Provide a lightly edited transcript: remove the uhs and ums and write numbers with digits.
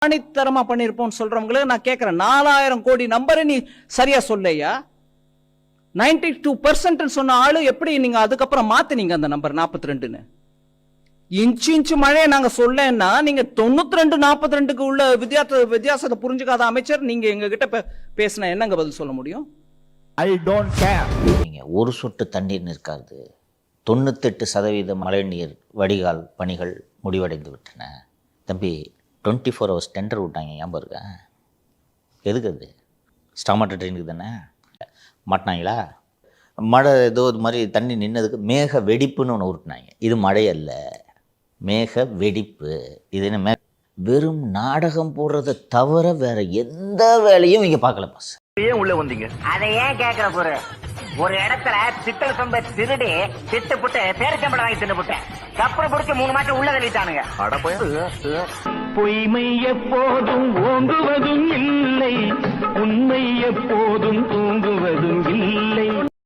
ஆணித்தரமா பண்ணிருப்போம் சொல்றவங்களுக்கு நான் கேட்கிறேன், 4000 கோடி நம்பரை நீ சரியா சொல்லையா? 92% சொன்ன ஆளு எப்படி நீங்க அதுக்கப்புறம் மாத்தினீங்க அந்த நம்பர் 42ன்னு? இன்ச்சு மழையை நாங்க சொல்லன்னா நீங்க 92-42க்கு உள்ள வித்தியாசத்தை புரிஞ்சுக்காத அமைச்சர் நீங்க எங்க கிட்ட பேசின என்னங்க பதில் சொல்ல முடியும்? I don't care. நீங்க ஒரு சொட்டு தண்ணீர் நிற்காது. 98% மழைநீர் வடிகால் பணிகள் முடிவடைந்து விட்டன. தம்பி 24 hours டெண்டர் விட்டாங்க, ஞாபகம் இருக்கா? எதுக்கு அது? ஸ்டாமாட்டோ ட்ரெயினுக்கு தானே மாட்டினாங்களா? மழை ஏதோ இது மாதிரி தண்ணி நின்னதுக்கு மேக வெடிப்புன்னு ஒன்று உருட்டினாங்க. இது மழை அல்ல, மேக வெடிப்பு. இது என்ன வெறும் நாடகம் போடுறதை தவிர வேற எந்த வேலையும் இங்கே பார்க்கல பாஸ். ஏன் உள்ள வந்தீங்க? அதை ஏன் கேட்கிற போற? ஒரு இடத்துல சித்தல் சொம்ப திருடி திட்டு புட்டு பேரச்சம்பளம் வாங்கி தின்னு புட்டேன். கப்பல் பிடிச்சி 3 மாசம் உள்ள தள்ளிட்டானுங்க. பொய்மை எப்போதும் ஓங்குவதும் இல்லை, உண்மை எப்போதும் தூங்குவதும் இல்லை.